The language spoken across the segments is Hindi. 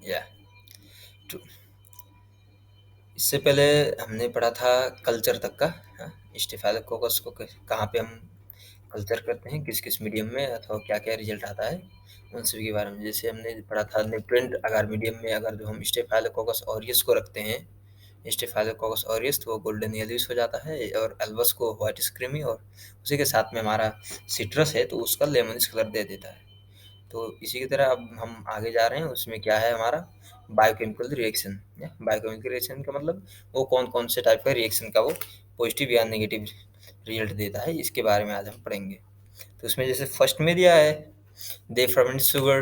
या तो इससे पहले हमने पढ़ा था कल्चर तक का। हाँ, स्टेफाइलोकोकस को कहाँ पे हम कल्चर करते हैं, किस किस मीडियम में अथवा क्या क्या रिजल्ट आता है, उन सभी के बारे में। जैसे हमने पढ़ा था न्यूट्रिएंट अगर मीडियम में अगर जो हम स्टेफाइलोकोकस ऑरियस को रखते हैं, स्टेफाइलोकोकस ऑरियस, तो वो गोल्डन येलोइश हो जाता है, और एल्बस को व्हाइट स्क्रीमी, और उसी के साथ में हमारा सिट्रस है तो उसका लेमनिश कलर दे देता है। तो इसी की तरह अब हम आगे जा रहे हैं, उसमें क्या है हमारा बायोकेमिकल रिएक्शन। बायोकेमिकल रिएक्शन का मतलब वो कौन कौन से टाइप का रिएक्शन का वो पॉजिटिव या नेगेटिव रिजल्ट देता है, इसके बारे में आज हम पढ़ेंगे। तो उसमें जैसे फर्स्ट में दिया है, they ferment sugar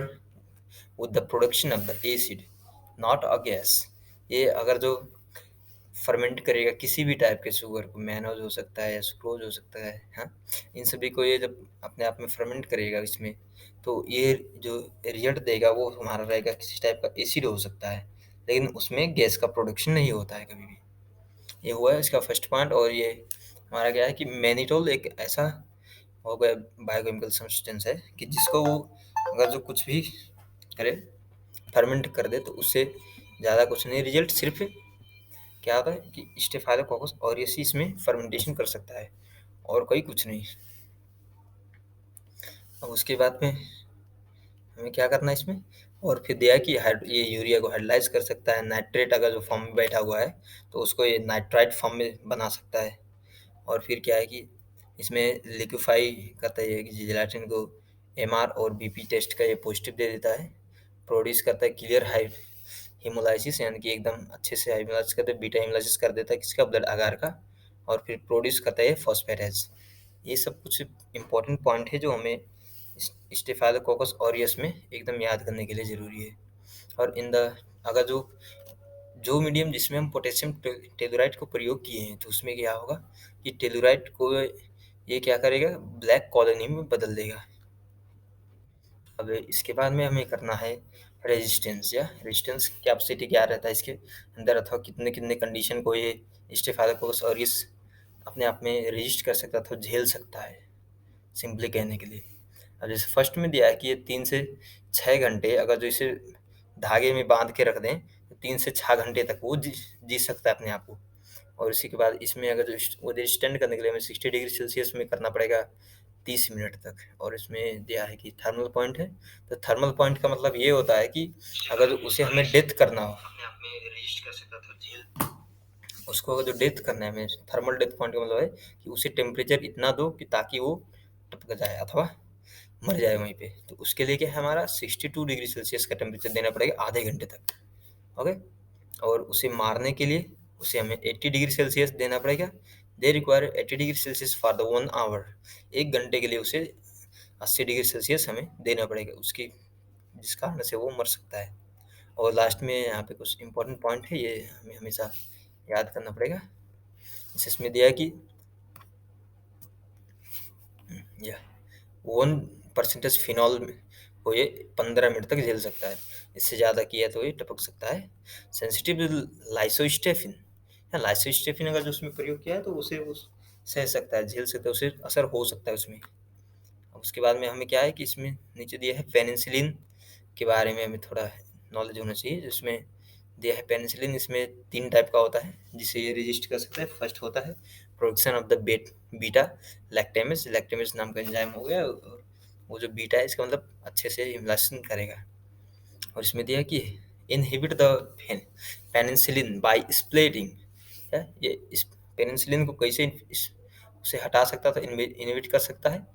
with the production of the acid not a gas. ये अगर जो फर्मेंट करेगा किसी भी टाइप के शुगर को, मैनोज हो सकता है या सुक्रोज हो सकता है, हाँ, इन सभी को ये जब अपने आप में फर्मेंट करेगा इसमें, तो ये जो रिजल्ट देगा वो हमारा रहेगा किसी टाइप का एसिड हो सकता है, लेकिन उसमें गैस का प्रोडक्शन नहीं होता है कभी भी। ये हुआ है इसका फर्स्ट पॉइंट। और ये हमारा क्या है कि मैनिटोल एक ऐसा हो गया बायोकेमिकल सब्सटेंस है कि जिसको वो अगर जो कुछ भी करे, फर्मेंट कर दे, तो उससे ज़्यादा कुछ नहीं, रिजल्ट सिर्फ क्या होता है कि स्टेफाइलोकोकस ऑरियस में फर्मेंटेशन कर सकता है, और कोई कुछ नहीं। अब उसके बाद में हमें क्या करना है इसमें, और फिर दिया कि ये यूरिया को हाइड्रोलाइज कर सकता है, नाइट्रेट अगर जो फॉर्म में बैठा हुआ है तो उसको ये नाइट्राइट फॉर्म में बना सकता है। और फिर क्या है कि इसमें लिक्विफाई करता है कि जेलाटिन को एमआर और बीपी टेस्ट का ये पॉजिटिव दे देता है। प्रोड्यूस करता है क्लियर हाइड हेमोलाइसिस, यानी कि एकदम अच्छे से हेमोलाइसिस करते हैं, बीटा हेमोलाइसिस कर देता है किसका, ब्लड अगार का। और फिर प्रोड्यूस करता है फॉस्फेटेज। ये सब कुछ इंपॉर्टेंट पॉइंट है जो हमें स्टेफाइलोकोकस ऑरियस में एकदम याद करने के लिए ज़रूरी है। और इन द अगर जो जो मीडियम जिसमें हम पोटेशियम टेलुराइड को प्रयोग किए हैं, तो उसमें क्या होगा कि टेलुराइड को ये क्या करेगा, ब्लैक कॉलोनी में बदल देगा। अब इसके बाद में हमें करना है रेजिस्टेंस, या रेजिस्टेंस कैपेसिटी क्या रहता है इसके अंदर, अथवा कितने कितने कंडीशन को ये स्टेफाइलोकोकस ऑरियस अपने आप में रेजिस्ट कर सकता है, अथवा झेल सकता है, सिंपली कहने के लिए। अब जैसे फर्स्ट में दिया है कि ये 3 से 6 घंटे अगर जो इसे धागे में बांध के रख दें, तो 3 से 6 घंटे तक वो जी सकता है अपने आप को। और इसी के बाद इसमें अगर जो वो रेजिस्टेंट करने के लिए हमें 60 डिग्री सेल्सियस में करना पड़ेगा 30 मिनट तक। और इसमें दिया है कि थर्मल पॉइंट है, तो थर्मल पॉइंट का मतलब ये होता है कि अगर उसे हमें डेथ करना हो, अपने आप में रजिस्ट कर सकता था जेल, उसको अगर जो डेथ करना है हमें, थर्मल डेथ पॉइंट का मतलब है कि उसे टेम्परेचर इतना दो कि ताकि वो टपक जाए अथवा मर जाए वहीं पे। तो उसके लिए क्या है, हमारा 62 डिग्री सेल्सियस का टेम्परेचर देना पड़ेगा आधे घंटे तक। ओके। और उसे मारने के लिए उसे हमें 80 डिग्री सेल्सियस देना पड़ेगा। They require 80 degree Celsius for the 1 hour. 1 घंटे के लिए उसे 80 डिग्री सेल्सियस हमें देना पड़ेगा, उसकी जिस कारण से वो मर सकता है। और लास्ट में यहाँ पे कुछ इंपॉर्टेंट पॉइंट है, ये हमें हमेशा याद करना पड़ेगा। इसमें दिया है कि या 1% फिनॉल को ये 15 मिनट तक झेल सकता है, इससे ज़्यादा किया तो ये टपक सकता है। सेंसिटिव लाइसोस्टेफिन, या लाइसोस्टेफिन अगर जो उसमें प्रयोग किया है तो उसे वो सह सकता है, झेल सकता है, उसे असर हो सकता है उसमें। अब उसके बाद में हमें क्या है कि इसमें नीचे दिया है पेनिसिलिन के बारे में हमें थोड़ा नॉलेज होना चाहिए। जिसमें दिया है पेनिसिलिन, इसमें 3 टाइप का होता है जिसे ये रजिस्ट कर सकता है। फर्स्ट होता है production of the beta lactamase, lactamase नाम का एंजाइम हो गया, और वो जो बीटा है इसका मतलब अच्छे से इम्यूलेशन करेगा। और इसमें दिया है कि inhibit the penicillin by splitting, ये इस पेनिसिलिन को कैसे उसे हटा सकता था, इनहिबिट कर सकता है,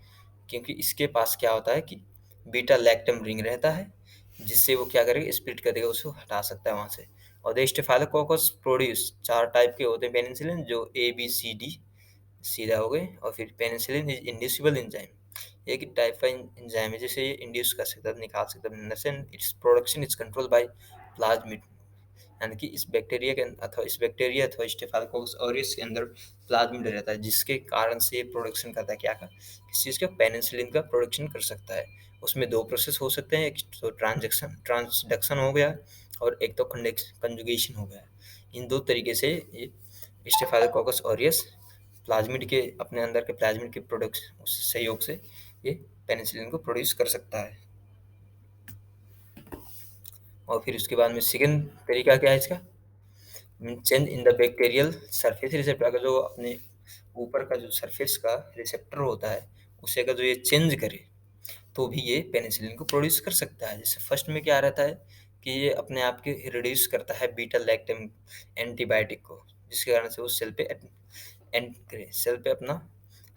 क्योंकि इसके पास क्या होता है कि बीटा लैक्टम रिंग रहता है, जिससे वो क्या करेगा, स्प्लिट कर देगा, उसको हटा सकता है वहाँ से। और द स्टेफाइलोकोकस प्रोड्यूस 4 टाइप के होते हैं पेनिसिलिन, जो ए बी सी डी सीधा हो गए। और फिर पेनिसिलिन इज इंड्यूसिबल एंजाइम, एक टाइप का एंजाइम है जिसे ये इंड्यूस कर सकता है, निकाल सकता है। Its production is control by plasmid, यानी कि इस बैक्टीरिया अथवा स्टेफाइलोकोकस ऑरियस के अंदर प्लाज्मिड रहता है, जिसके कारण से ये प्रोडक्शन करता है क्या का, किस चीज़ का, पेनिसिलिन का प्रोडक्शन कर सकता है। उसमें 2 प्रोसेस हो सकते हैं, एक तो ट्रांसडक्शन हो गया, और एक तो कंजुगेशन हो गया। इन 2 तरीके से ये स्टेफाइलोकोकस ऑरियस प्लाज्मिड के अपने अंदर के प्लाज्मिड के प्रोडक्ट सहयोग से ये पेनिसिलिन को प्रोड्यूस कर सकता है। और फिर उसके बाद में सेकंड तरीका क्या है इसका, change in the bacterial surface receptor, अगर जो अपने ऊपर का जो सरफेस का रिसेप्टर होता है उसे अगर जो ये चेंज करे तो भी ये पेनिसिलिन को प्रोड्यूस कर सकता है। जैसे फर्स्ट में क्या रहता है कि ये अपने आप के रिड्यूस करता है बीटा लैक्टम एंटीबायोटिक को, जिसके कारण से वो सेल पे एंड करे, सेल पे अपना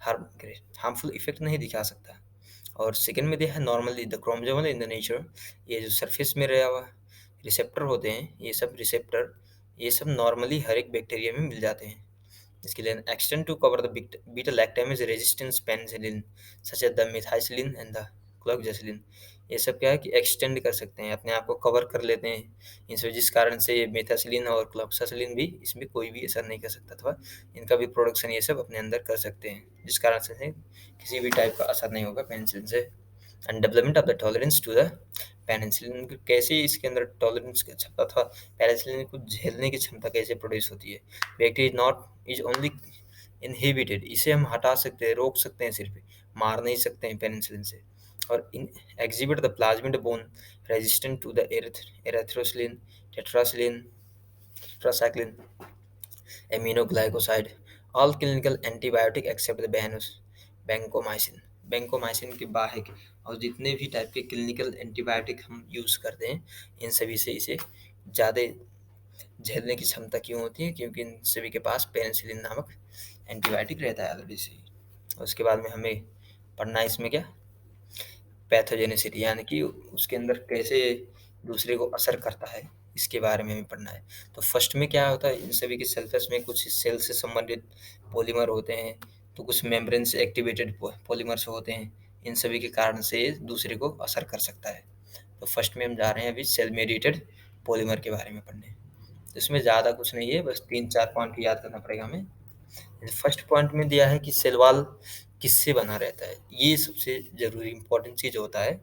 हार्मफुल इफेक्ट नहीं दिखा सकता। और सेकंड में दिया है normally the chromosomal in the nature, ये जो सरफेस में रहा हुआ रिसेप्टर होते हैं, ये सब रिसेप्टर ये सब नॉर्मली हर एक बैक्टीरिया में मिल जाते हैं। इसके लिए extend to cover the beta lactamase resistance penicillin such as the methicillin and the cloxacillin, ये सब क्या है कि एक्सटेंड कर सकते हैं, अपने आप को कवर कर लेते हैं इनसे, जिस कारण से ये मेथासिलिन और क्लोक्सासिलिन भी इसमें कोई भी असर नहीं कर सकता, अथवा इनका भी प्रोडक्शन ये सब अपने अंदर कर सकते हैं, जिस कारण से किसी भी टाइप का असर नहीं होगा पेनिसिलिन से। And development of the tolerance to the penicillin, कैसे इसके अंदर टॉलरेंस की क्षमता अथवा पेनिसिलिन को झेलने की क्षमता कैसे प्रोड्यूस होती है। Bacteria not is only inhibited, इसे हम हटा सकते हैं, रोक सकते हैं, सिर्फ मार नहीं सकते हैं पेनिसिलिन से। और इन exhibit the plasmid borne resistant to the erythrocillin, tetracillin, tetracycline, aminoglycoside, all clinical antibiotic except the vancomycin, vancomycin के बाहर और जितने भी टाइप के क्लिनिकल एंटीबायोटिक हम यूज़ करते हैं इन सभी से इसे ज़्यादा झेलने की क्षमता क्यों होती है, क्योंकि इन सभी के पास पेनिसिलिन नामक एंटीबायोटिक रहता है ऑलरेडी से। और उसके बाद में हमें पढ़ना है इसमें क्या, पैथोजेनिसिटी, यानी कि उसके अंदर कैसे दूसरे को असर करता है, इसके बारे में हमें पढ़ना है। तो फर्स्ट में क्या होता है, इन सभी के सल्फेस में कुछ सेल से संबंधित पॉलीमर होते हैं, तो कुछ मेम्ब्रेन से एक्टिवेटेड पॉलीमर्स होते हैं, इन सभी के कारण से दूसरे को असर कर सकता है। तो फर्स्ट में हम जा रहे हैं अभी सेल मेडिएटेड पॉलीमर के बारे में पढ़ने। तो इसमें ज़्यादा कुछ नहीं है, बस 3-4 पॉइंट याद करना पड़ेगा हमें। फर्स्ट पॉइंट में दिया है कि सेल वॉल किससे बना रहता है, ये सबसे ज़रूरी इंपॉर्टेंट चीज़ होता है,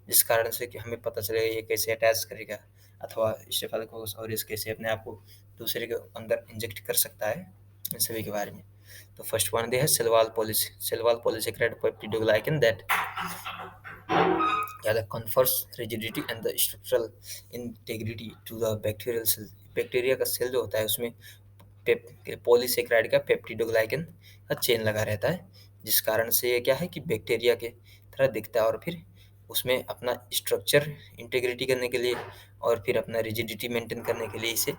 जिस कारण से कि हमें पता चलेगा ये कैसे अटैच करेगा, अथवा स्टेफिलोकोकस ऑरियस कैसे अपने आप को दूसरे के अंदर इंजेक्ट कर सकता है, इन सभी के बारे में। तो फर्स्ट पॉइंट दिया है cell wall polysaccharide peptidoglycan that yeah, that confers rigidity and the structural integrity to the bacterial cell। Bacteria का सेल जो होता है उसमें पॉलीसेकेराइड का पेप्टिडोग्लाइकन का चेन लगा रहता है, जिस कारण से ये क्या है कि बैक्टीरिया के तरह दिखता है, और फिर उसमें अपना स्ट्रक्चर इंटीग्रिटी करने के लिए और फिर अपना रिजिडिटी मेंटेन करने के लिए इसे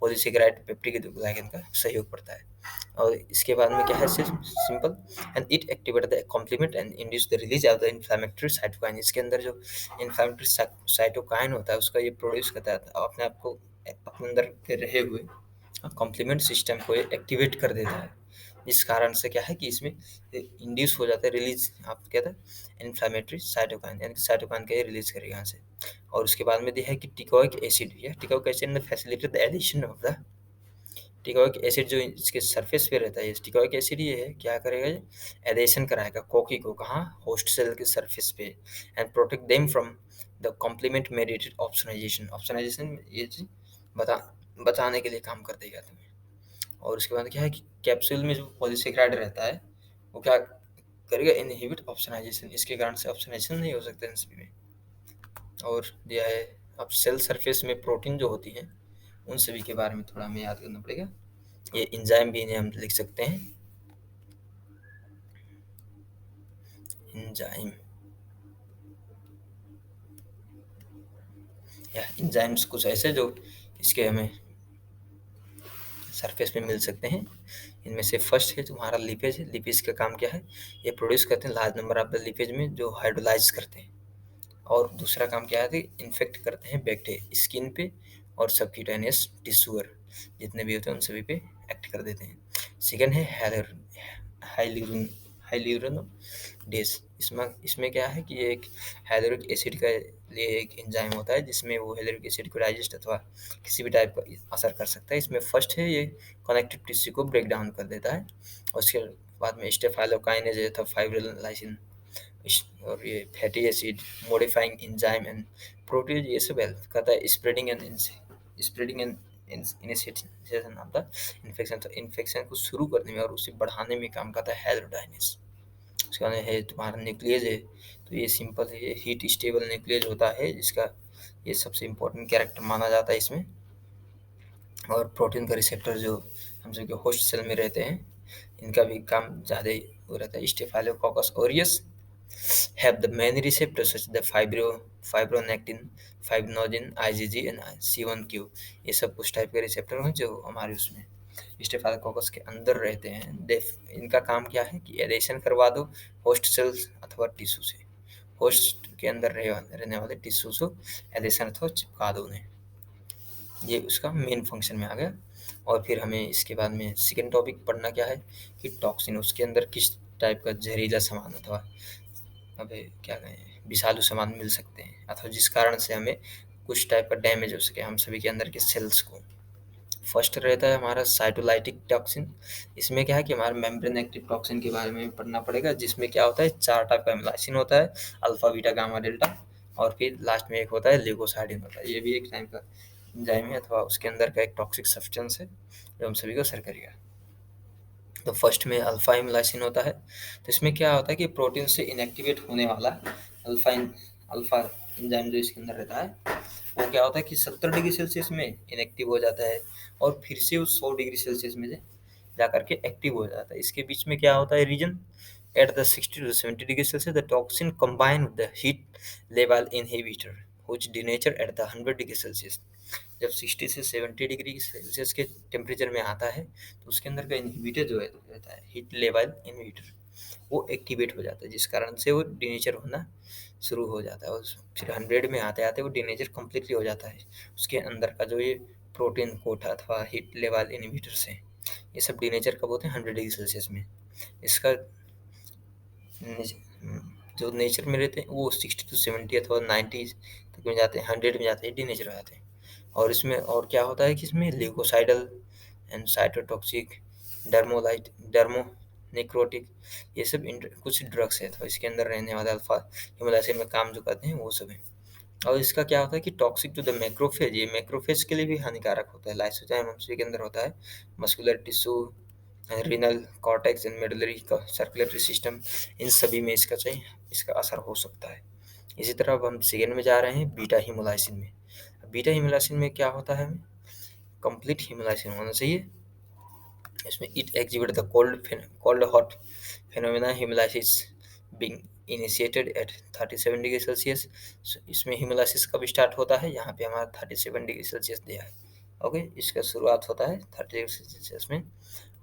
पॉलीसेकेराइड पेप्टिडोग्लाइकन का सहयोग पड़ता है। और इसके बाद में क्या है, सिर्फ simple and it activate the complement and induce the release of the inflammatory cytokine, इसके अंदर जो इन्फ्लामेटरी साइटोकाइन होता है उसका ये प्रोड्यूस करता है, अपने आप को अपने अंदर के रहे हुए कॉम्प्लीमेंट सिस्टम को ये एक्टिवेट कर देता है, जिस कारण से क्या है कि इसमें इंड्यूस हो जाता है रिलीज, आप कहते हैं इन्फ्लामेटरी साइटोकाइन, यानी कि साइटोकाइन का ये रिलीज करेगा यहाँ से। और उसके बाद में दिया है कि टिकोइक एसिड, यह teichoic acid facilitate the addition of the teichoic acid, जो इसके सरफेस पे रहता है टिकोइक एसिड, ये है क्या करेगा, ये एडेशन कराएगा कोकी को, कहाँ, होस्ट सेल के सरफेस पे, and protect them from the complement mediated opsonization, opsonization ये चीज बता बचाने के लिए काम कर देगा तुम्हें। और उसके बाद क्या है कि कैप्सूल में जो पॉलीसेकेराइड रहता है वो क्या करेगा, इनहिबिट ऑप्सोनाइजेशन, इसके कारण से ऑप्सोनाइजेशन नहीं हो सकता इन सभी में। और दिया है अब सेल सरफेस में प्रोटीन जो होती है उन सभी के बारे में थोड़ा हमें याद करना पड़ेगा, ये एंजाइम भी इन्हें हम लिख सकते हैं, एंजाइम या एंजाइम्स कुछ ऐसे जो इसके हमें सरफेस पे मिल सकते हैं। इनमें से फर्स्ट है तुम्हारा लिपेज है, लिपेज का काम क्या है, ये प्रोड्यूस करते हैं large number of the lipase में जो हाइड्रोलाइज करते हैं। और दूसरा काम क्या है, इन्फेक्ट करते हैं बैक्टीरिया स्किन पे और सबक्यूटेनियस टिश्यूअर जितने भी होते हैं उन सभी पे एक्ट कर देते हैं। सेकेंड है हाइल्यूरोनिडेज, इसमें इसमें क्या है कि ये एक हाइलोरिक एसिड का लिए एक एंजाइम होता है जिसमें वो हाइलोरिक एसिड को डाइजेस्ट अथवा किसी भी टाइप का असर कर सकता है। इसमें फर्स्ट है ये कनेक्टिव टिश्यू को ब्रेक डाउन कर देता है, और उसके बाद में स्टेफाइलोकाइनेज अथवा फाइब्रिलाइसिन और ये fatty acid modifying enzyme and proteases, ये सब हेल्प करता है spreading and initiation of the infection, तो इन्फेक्शन को शुरू करने में और उसे बढ़ाने में काम करता है हेलोडाइनेस। उसके बाद है तुम्हारा न्यूक्लियस है, तो ये सिंपल है, ये हीट स्टेबल न्यूक्लियस होता है जिसका ये सबसे इम्पोर्टेंट कैरेक्टर माना जाता है इसमें। और प्रोटीन का रिसेप्टर जो हम सबके होस्ट सेल में रहते हैं, इनका भी काम ज़्यादा ही हो रहता है। Staphylococcus aureus have the many receptors such as the fibronectin, fibrinogen, IgG and C1q। ये सब कुछ टाइप के रिसेप्टर हैं जो हमारे उसमें स्टेफाइलोकोकस के अंदर रहते हैं। इनका काम क्या है कि एडेशन करवा दो होस्ट सेल्स अथवा टिश्यू से, होस्ट के अंदर रहने वाले टिश्यू से एडेशन अथवा चिपका दो उन्हें। ये उसका मेन फंक्शन में आ गया। और फिर हमें इसके बाद में सेकेंड टॉपिक पढ़ना क्या है कि टॉक्सिन, उसके अंदर किस टाइप का जहरीला सामान अथवा अबे क्या कहें विषालु सामान मिल सकते हैं अथवा जिस कारण से हमें कुछ टाइप का डैमेज हो सके हम सभी के अंदर के सेल्स को। फर्स्ट रहता है हमारा साइटोलाइटिक टॉक्सिन। इसमें क्या है कि हमारा मेम्ब्रेन एक्टिव टॉक्सिन के बारे में पढ़ना पड़ेगा, जिसमें क्या होता है 4 टाइप का एमिलाइसिन होता है, अल्फा बीटा गामा डेल्टा, और फिर लास्ट में एक होता है ल्यूकोसाइडिन होता है। ये भी एक टाइप का एंजाइम है अथवा उसके अंदर का एक टॉक्सिक सब्सटेंस है जो हम सभी को असर करेगा। तो फर्स्ट में अल्फा इमलाइसिन होता है। तो इसमें क्या होता है कि प्रोटीन से इनएक्टिवेट होने वाला अल्फा एंजाइम जो इसके अंदर रहता है, वो क्या होता है कि 70 डिग्री सेल्सियस में इनएक्टिव हो जाता है और फिर से उस 100 डिग्री सेल्सियस में जा करके एक्टिव हो जाता है। इसके बीच में क्या होता है reason, at the 60 to 70 degree Celsius, the toxin combine with the heat level inhibitor, which denature at the 100 degree Celsius। जब 60 से 70 डिग्री सेल्सियस के टेम्परेचर में आता है तो उसके अंदर का इनहिबिटर जो है रहता है, हीट लेवल इनहिबिटर, वो एक्टिवेट हो जाता है, जिस कारण से वो डिनेचर होना शुरू हो जाता है। और फिर 100 में आते आते वो डिनेचर कम्प्लीटली हो जाता है। उसके अंदर का जो ये प्रोटीन कोट अथवा हीट लेवल इनहिबिटर से ये सब डिनेचर कब होते हैं 100 डिग्री सेल्सियस में। इसका जो नेचर में रहते हैं वो 60 to 70 अथवा 90 तक में जाते हैं, 100 में जाते हैं, डिनेचर हो जाते हैं। और इसमें और क्या होता है कि इसमें ल्यूकोसाइडल एंड साइटोटॉक्सिक, डर्मोनेक्रोटिक, ये सब कुछ ड्रग्स है तो इसके अंदर रहने वाले अल्फा हिमोलाइसिन में काम जो करते हैं वो सब है। और इसका क्या होता है कि टॉक्सिक टू द मैक्रोफेज, ये मैक्रोफेज के लिए भी हानिकारक होता है। लाइसोजाइम मनुष्य के अंदर होता है, muscular tissue, renal cortex and medullary का सर्कुलेटरी सिस्टम, इन सभी में इसका असर हो सकता है। इसी तरह अब हम सेकेंड में जा रहे हैं बीटा हिमोलाइसिन में। बीटा हिमोलाइसिन में क्या होता है, कंप्लीट हिमोलाइसिन होना चाहिए। इसमें it exhibit the cold hot phenomena haemolysis being initiated at 37 degree Celsius. इसमें हिमोलाइसिस कब स्टार्ट होता है, यहाँ पे हमारा 37 डिग्री सेल्सियस दिया है। ओके, इसका शुरुआत होता है 30 डिग्री सेल्सियस में।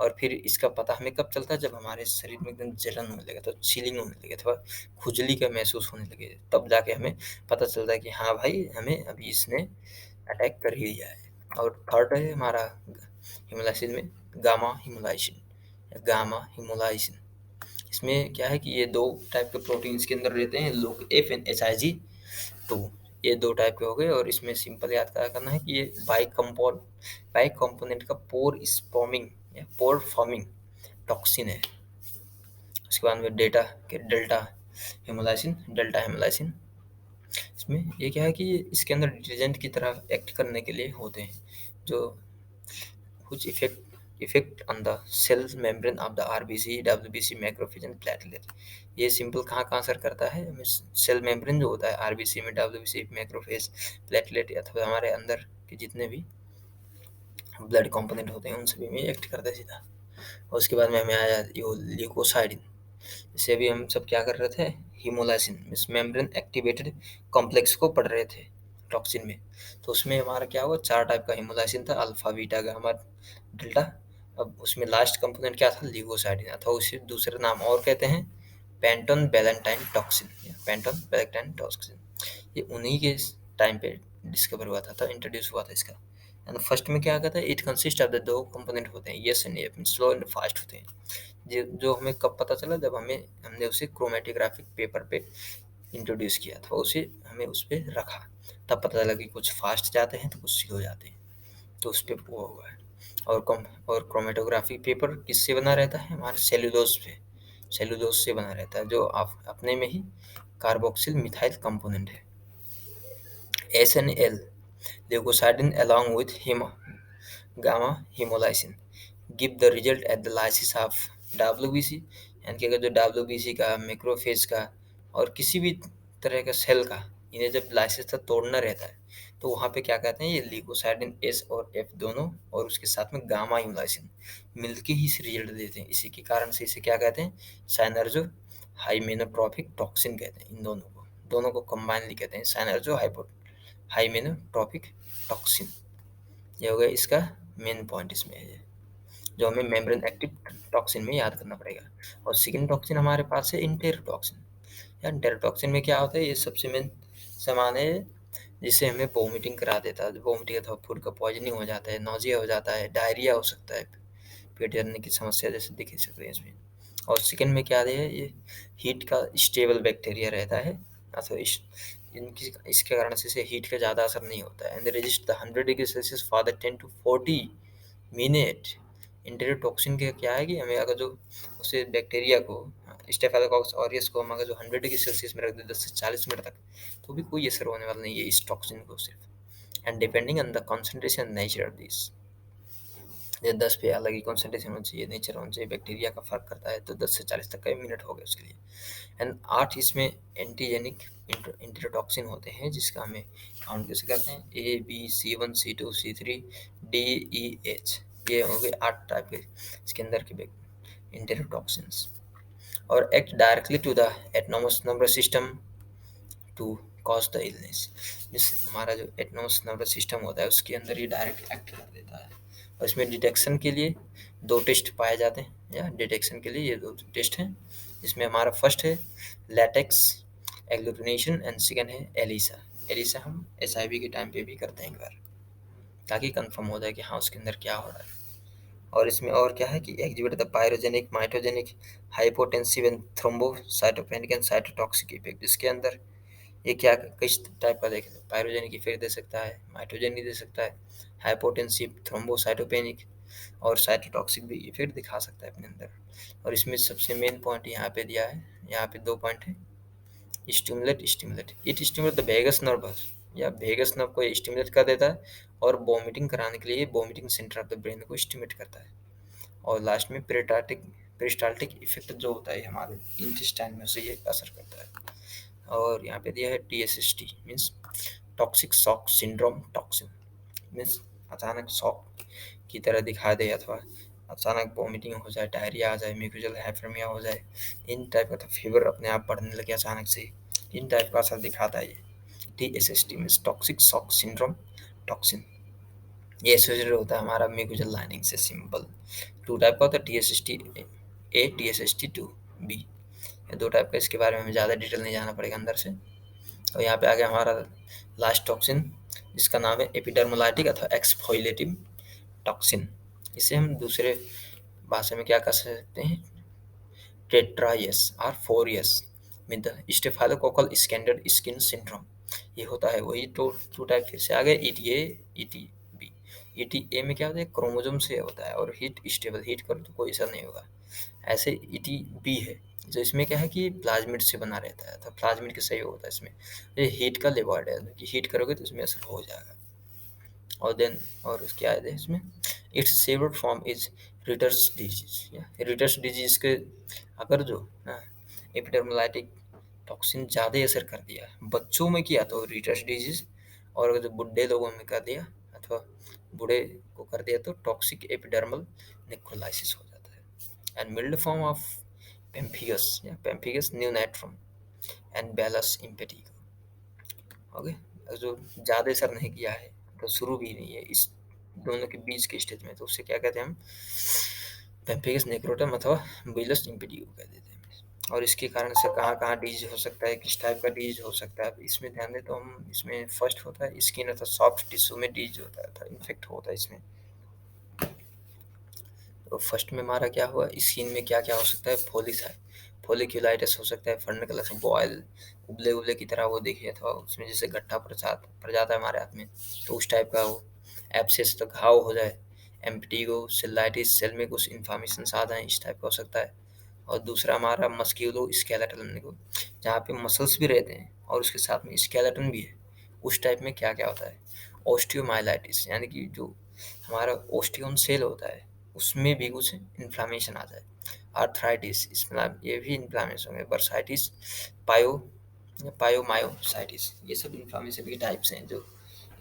और फिर इसका पता हमें कब चलता है, जब हमारे शरीर में एकदम जलन होने लगे, तो चिलिंग होने लगे अथवा खुजली का महसूस होने लगे, तब जाके हमें पता चलता है कि हाँ भाई हमें अभी इसने अटैक कर ही लिया है। और थर्ड है हमारा हिमोलाइसिन में गामा हिमोलाइसिन। इसमें क्या है कि ये 2 टाइप के प्रोटीन इसके अंदर रहते हैं, लोग एफ एंड एच आई जी। तो ये 2 टाइप के हो गए। और इसमें सिंपल याद क्या करना है कि ये बाई कंपोनेंट का पोर स्पॉमिंग या पोर फॉर्मिंग टॉक्सिन है। उसके बाद में डेल्टा हेमोलाइसिन। इसमें ये क्या है कि इसके अंदर डिटर्जेंट की तरह एक्ट करने के लिए होते हैं, जो कुछ effect on the cell membrane of the RBC, WBC, macrophage and platelet. ये सिंपल कहाँ असर करता है, सेल मेम्ब्रेन जो होता है आरबीसी में, डब्ल्यूबीसी, मैक्रोफेज, प्लेटलेट अथवा हमारे अंदर के जितने भी ब्लड कंपोनेंट होते हैं उन सभी में एक्ट करता है सीधा। और उसके बाद में हमें आया ल्यूकोसाइडिन। इसे भी हम सब क्या कर रहे थे, हीमोलाइसिन इस मेम्ब्रेन एक्टिवेटेड कॉम्प्लेक्स को पढ़ रहे थे टॉक्सिन में। तो उसमें हमारा क्या हुआ, 4 टाइप का हीमोलाइसिन था, अल्फा बीटा गामा डेल्टा। अब उसमें लास्ट कंपोनेंट क्या था, ल्यूकोसाइडिन, अथवा उसे दूसरे नाम और कहते हैं पेंटोन बैलेंटाइन टॉक्सिन या पेंटोन बैलेंटाइन टॉक्सिन। ये उन्हीं के टाइम पे डिस्कवर हुआ था, इंट्रोड्यूस हुआ था इसका। एंड फर्स्ट में क्या कहता है, it consist of the 2 component होते हैं, yes and F, slow and fast होते हैं। जो हमें कब पता चला, जब हमने उसे क्रोमेटोग्राफिक पेपर पे इंट्रोड्यूस किया था, उसे हमें उस पर रखा, तब पता चला कि कुछ फास्ट जाते हैं तो कुछ स्लो जाते हैं, तो उस पर वो हुआ है। और क्रोमेटोग्राफिक पेपर किससे बना रहता है, हमारे सेलुलोज से बना रहता है, जो अपने में ही कार्बोक्सिल मिथाइल कंपोनेंट है। SNL leukocidin along with gamma hemolysin give the result at the lysis of WBC। यानी कि अगर जो WBC का, मैक्रोफेज का और किसी भी तरह का सेल का इन्हें जब लाइसिस तक तोड़ना रहता है तो वहाँ पे क्या कहते हैं, ये ल्यूकोसाइडिन एस और एफ दोनों और उसके साथ में गामा यूलाइसिन मिलके ही इस रिजल्ट देते हैं। इसी के कारण से इसे क्या कहते हैं, साइनर्जो हाइमेनोट्रोपिक टॉक्सिन कहते हैं। इन दोनों को कंबाइनली कहते हैं साइनर्जो हाइमेनोट्रोपिक टॉक्सिन। ये हो गया इसका मेन पॉइंट इसमें है, जो हमें मेम्ब्रेन एक्टिव टॉक्सिन में याद करना पड़ेगा। और सेकंड टॉक्सिन हमारे पास है इंटेरोटॉक्सिन। या इंटेरोटॉक्सिन में क्या होता है, ये सबसे मेन सामान है जिससे हमें वोमिटिंग करा देता है। वोमिटिंग अथवा फूड का पॉइजनिंग हो जाता है, नोजिया हो जाता है, डायरिया हो सकता है, पेट जलने की समस्या जैसे दिख ही सकती है इसमें। और सेकंड में क्या है, ये हीट का स्टेबल बैक्टीरिया रहता है, अथवा इनकी इसके कारण से इसे हीट का ज़्यादा असर नहीं होता है। And resist the 100 degree Celsius for the 10 to 40 minute. Enterotoxin के क्या है कि हमें अगर जो उसे बैक्टीरिया को स्टेफिलोकोकस ऑरियस को हम अगर जो 100 डिग्री सेल्सियस में रख दें 10 से 40 मिनट तक, तो भी कोई असर होने वाला नहीं है इस टॉक्सिन को सिर्फ। And depending on the concentration nature of this, ये 10 पे अलग ही कॉन्सेंट्रेशन होना चाहिए, नेचर होना चाहिए, बैक्टीरिया का फर्क करता है, तो 10 से 40 तक का मिनट हो गया उसके लिए। एंड 8 इसमें एंटीजेनिक इंटेरोटॉक्सिन होते हैं जिसका हमें काउंट कैसे करते हैं, A B C1 C2 C3 D E H, ये हो गए 8 टाइप के इसके अंदर के इंटेरोटॉक्सिन्स। और act directly to the autonomous nervous system to cause the illness. जिस हमारा जो एटोनोमस नर्वस सिस्टम होता है उसके अंदर ही डायरेक्ट एक्ट कर देता है। और इसमें डिटेक्शन के लिए दो टेस्ट पाए जाते हैं, या डिटेक्शन के लिए ये दो टेस्ट हैं, जिसमें हमारा फर्स्ट है लैटेक्स एग्लूटिनेशन एंड सेकेंड है एलिसा। एलिसा हम SIV के टाइम पे भी करते हैं एक बार, ताकि कंफर्म हो जाए कि हाँ उसके अंदर क्या हो रहा है। और इसमें और क्या है कि exhibit the pyrogenic mitogenic hypotensive and thrombocytopenic and cytotoxic effect. इसके अंदर ये क्या किस टाइप का देख पायरोजेनिक इफेक्ट दे सकता है, माइटोजेनिक दे सकता है, हाइपोटेंसिव, थ्रोम्बोसाइटोपेनिक और साइटोटॉक्सिक भी इफेक्ट दिखा सकता है अपने अंदर। और इसमें सबसे मेन पॉइंट यहाँ पे दिया है, यहाँ पे दो पॉइंट है, stimulate stimulate it stimulate the vagus nerve, या वेगस नर्व को स्टिमुलेट कर देता है और वोमिटिंग कराने के लिए vomiting centre of the brain को स्टिमुलेट करता है। और लास्ट में पेरिस्टाल्टिक इफेक्ट जो होता है हमारे इंटेस्टाइन में से ये असर करता है। और यहाँ पे दिया है TSST means toxic shock syndrome toxin, means अचानक शॉक की तरह दिखा दे अथवा अचानक वॉमिटिंग हो जाए, डायरिया आ जाए, म्यूकोजल हाइपरमिया हो जाए, इन टाइप का, तो फीवर अपने आप बढ़ने लगे अचानक से, इन टाइप का असर दिखाता है ये TSST means toxic shock syndrome toxin. ये एसोसिएटेड होता है हमारा म्यूकोजल लाइनिंग से। सिंपल टू टाइप का होता है, TSST A TSST2B, ये दो टाइप का। इसके बारे में हमें ज़्यादा डिटेल नहीं जाना पड़ेगा अंदर से। और यहाँ पे आ गया हमारा लास्ट टॉक्सिन जिसका नाम है एपिडर्मोलाइटिक अथवा एक्सफोलिएटिव टॉक्सिन। इसे हम दूसरे भाषा में क्या कर सकते हैं, टेट्रायस और फोरियस में द स्टेफाइलोकोकल स्कैंडर्ड स्किन सिंड्रोम। ये होता है वही टू टाइप फिर से आ गए, ETA ETB। ETA में क्या होता है, क्रोमोजोम से होता है और हीट स्टेबल, हीट करो तो कोई असर नहीं होगा। ऐसे ETB है जो इसमें क्या है कि प्लाज्मिड से बना रहता है, तो प्लाज्मिड के सहयोग होता है इसमें। ये हीट का लिबॉइड है कि हीट करोगे तो इसमें असर हो जाएगा। और देन और क्या है इसमें, its severe form is Ritter's disease. या रिटर्स डिजीज के अगर जो एपिडर्मोलाइटिक टॉक्सिन ज़्यादा असर कर दिया बच्चों में किया तो रिटर्स डिजीज, और अगर जो बुढ़े लोगों में कर दिया अथवा बूढ़े को कर दिया तो टॉक्सिक एपिडर्मल नेक्रोलाइसिस हो जाता है। And mild form of pemphigus या pemphigus neonatorum and bullous impetigo. Okay, जो ज़्यादा असर नहीं किया है तो शुरू भी नहीं है इस दोनों के बीच के स्टेज में, तो उससे क्या कहते हैं हम, पेम्फिगस नेक्रोटम अथवा बैलस इम्पेटिगो कह देते हैं। और इसके कारण से कहाँ कहाँ डिजीज हो सकता है, किस टाइप का डिजीज हो सकता है, इसमें ध्यान दें तो हम इसमें फर्स्ट होता है स्किन अथवा सॉफ्ट टिश्यू में डिजीज होता है, इन्फेक्ट होता है इसमें। तो फर्स्ट में हमारा क्या हुआ, स्किन में क्या क्या हो सकता है, फोलिकुलाइटिस हो सकता है, फंडकलस बॉयल उबले उबले की तरह वो दिखे, अथवा उसमें जैसे गट्ठा पड़ जाता है हमारे हाथ में तो उस टाइप का हो, एब्सेस तो घाव हो जाए, एम्पिटिगो सेलाइटिस, सेल में कुछ इन्फॉर्मेशन आ जाए, इस टाइप का हो सकता है। और दूसरा हमारा मस्क्यूलो स्केलेटल, जहाँ पे मसल्स भी रहते हैं और उसके साथ में स्केलेटन भी है, उस टाइप में क्या क्या होता है, ओस्टियोमाइलाइटिस, यानी कि जो हमारा ओस्टियोन सेल होता है उसमें भी कुछ इन्फ्लामेशन आ जाए, आर्थराइटिस, इसमें ये भी इन्फ्लामेशन है, बर्साइटिस, या पायोमायोसाइटिस, ये सब इन्फ्लामेशन के टाइप्स हैं जो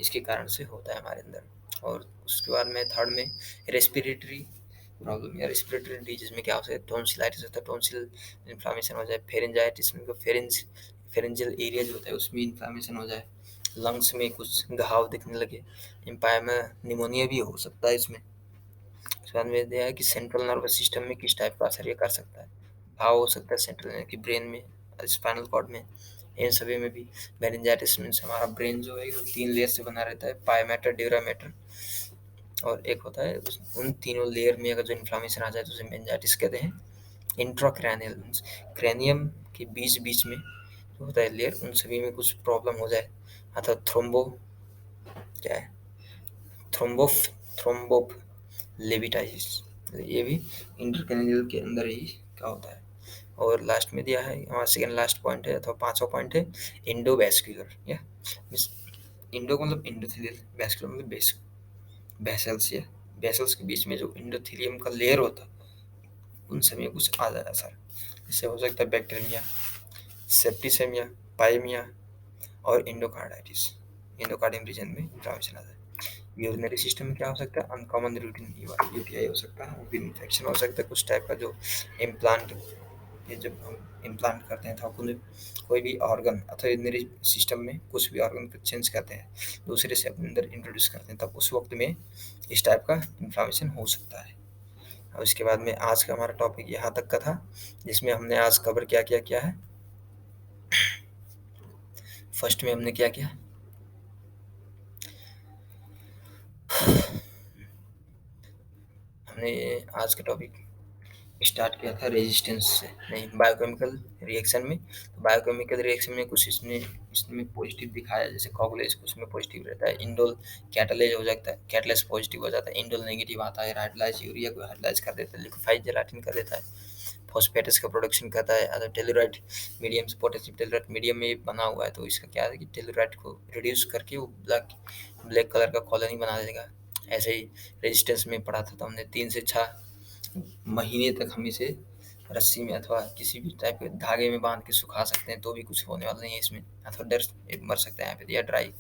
इसके कारण से होता है हमारे अंदर। और उसके बाद में थर्ड में रेस्पिरेटरी प्रॉब्लम या रेस्पिरेटरी डिजीज में क्या हो सकता है, टॉन्सिलाइटिस होता है, टॉन्सिल इन्फ्लामेशन हो जाए, फेरेंजाइटिस में फेरेंजियल एरिया जो होता है उसमें इन्फ्लामेशन हो जाए, लंग्स में कुछ घाव दिखने लगे, एम्पायमा निमोनिया भी हो सकता है इसमें। उसके बाद में दिया है कि सेंट्रल नर्वस सिस्टम में किस टाइप का असर ये कर सकता है, घाव हो सकता है सेंट्रल की ब्रेन में, स्पाइनल कॉर्ड में, इन सभी में भी। मेनिंजाइटिस मीन्स हमारा ब्रेन जो है वो 3 लेयर से बना रहता है, पायोमेटर, ड्यूरामेटर और एक होता है, उन तीनों लेयर में अगर जो इन्फ्लामेशन आ जाए तो उसे मेनिंजाइटिस कहते हैं। इंट्राक्रैनियल मीन्स क्रैनियम के बीच बीच में जो होता है लेयर, उन सभी में कुछ प्रॉब्लम हो जाए, अथवा थ्रोम्बो क्या है थ्रोम्बोफ थ्रोम्बोफ लेविटाइसिस, ये भी इंट्राक्रैनियल के अंदर ही क्या होता है। और लास्ट में दिया है हमारा सेकंड लास्ट पॉइंट है अथवा पांचवा पॉइंट है, इंडोवैस्कुलर या मीन्स इंडो मतलब इंडोथेलियल, वैस्कुलर मतलब वेसल्स या वेसल्स के बीच में जो इंडोथेलियम का लेयर होता है उन सभी में कुछ आ जाए सर। इससे हो सकता है बैक्टीरिया, सेप्टिसेमिया, पाइमिया और इंडोकार्डाइटिस, इंडोकार्डियम रीजन में इन्फ्लामेशन आ जाए। यूरिनरी सिस्टम में क्या हो सकता है, अनकॉमन रूटीन यूटीआई हो सकता है, फिर इन्फेक्शन हो सकता है कुछ टाइप का, जो इम्प्लांट, ये जब हम इम्प्लांट करते हैं तो अपन कोई भी ऑर्गन अथवा यूरिनरी सिस्टम में कुछ भी ऑर्गन को चेंज करते हैं, दूसरे से अपने अंदर इंट्रोड्यूस करते हैं, तब उस वक्त में इस टाइप का इन्फ्लामेशन हो सकता है। और इसके बाद में आज का हमारा टॉपिक यहाँ तक का था, जिसमें हमने आज कवर क्या क्या किया है। फर्स्ट में हमने क्या किया, हमने आज का टॉपिक स्टार्ट किया था रेजिस्टेंस से, नहीं बायोकेमिकल रिएक्शन में। तो बायोकेमिकल रिएक्शन में कुछ इसमें इसमें पॉजिटिव दिखाया, जैसे कॉगुलेज उसमें पॉजिटिव रहता है, इंडोल कैटलेज हो जाता है, कैटलेज पॉजिटिव हो जाता है, इंडोल नेगेटिव आता है, हाइड्रोलाइज यूरिया को हाइड्रोलाइज कर देता है, लिक्विफाइड जेलाटिन कर देता है, फॉस्फेटस का प्रोडक्शन करता है, अदर टेलुराइड मीडियम से, पोटेशियम टेलुराइड मीडियम में बना हुआ है, तो इसका क्या है कि टेलुराइड को रिड्यूस करके वो ब्लैक कलर का कॉलोनी बना देगा। ऐसे ही रेजिस्टेंस में पढ़ा था, तो हमने 3 से 6 महीने तक हम इसे रस्सी में अथवा किसी भी टाइप के धागे में बांध के सुखा सकते हैं, तो भी कुछ होने वाला नहीं है इसमें, अथवा डर मर सकते हैं यहाँ पे, या ड्राई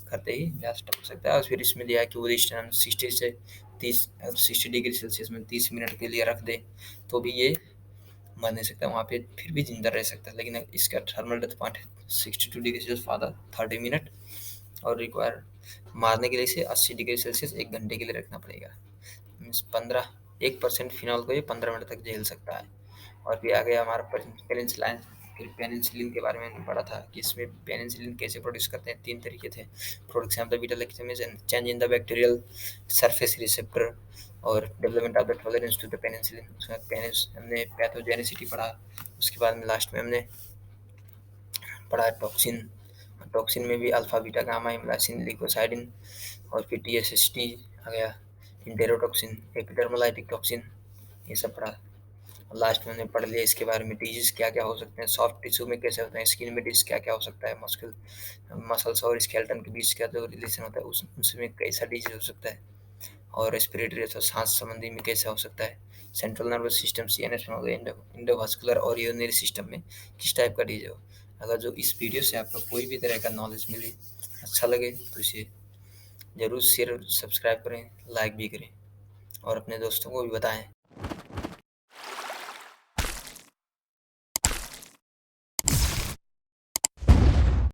करते ही गैस टपक सकता है। और फिर इसमें दिया है कि वो रेजिस्टेंस 60 डिग्री सेल्सियस में 30 मिनट के लिए रख दे तो भी ये मर नहीं सकता, वहाँ पे फिर भी जिंदा रह सकता है, लेकिन इसका थर्मल डेथ पॉइंट है 62 डिग्री सेल्सियस फॉर 30 मिनट, और रिक्वायर मारने के लिए इसे 80 डिग्री सेल्सियस 1 घंटे के लिए रखना पड़ेगा। मीन्स 1% फिनॉल को ये 15 मिनट तक झेल सकता है। और फिर आ गया हमारा पेनिसिलिन। फिर पेनिसिलिन के बारे में हमने पढ़ा था कि इसमें पेनिसिलिन कैसे प्रोड्यूस करते हैं, 3 तरीके थे, production of the beta lactam, change in the bacterial surface receptor और development of the tolerance to the penicillin. उसके बाद हमने पैथोजेनिसिटी पढ़ा। उसके बाद में लास्ट में हमने पढ़ा टॉक्सिन। टॉक्सिन में भी अल्फा बीटा गामा इमलाइसिन लिकोसाइडिन, और फिर टीएसएसटी आ गया, इंटेरोटॉक्सिन, एपिडर्मोलाइटिक टॉक्सिन, ये सब पढ़ा। लास्ट में हमने पढ़ लिया इसके बारे में, डिजीज क्या क्या हो सकते हैं, सॉफ्ट टिश्यू में कैसे होते हैं, स्किन में डिजीज क्या क्या हो सकता है, मसल्स और स्केलेटन के बीच क्या जो रिलेशन होता है उसमें कैसा डिजीज हो सकता है, और रेस्पिरेटरी अथवा सांस संबंधी में कैसा हो सकता है, सेंट्रल नर्वस सिस्टम सीएनएस में हो गया, इंडोवास्कुलर और यूरिनरी सिस्टम में किस टाइप का डिजीज हो। अगर जो इस वीडियो से आपको कोई भी तरह का नॉलेज मिले, अच्छा लगे, तो इसे ज़रूर शेयर सब्सक्राइब करें, लाइक भी करें और अपने दोस्तों को भी बताएं।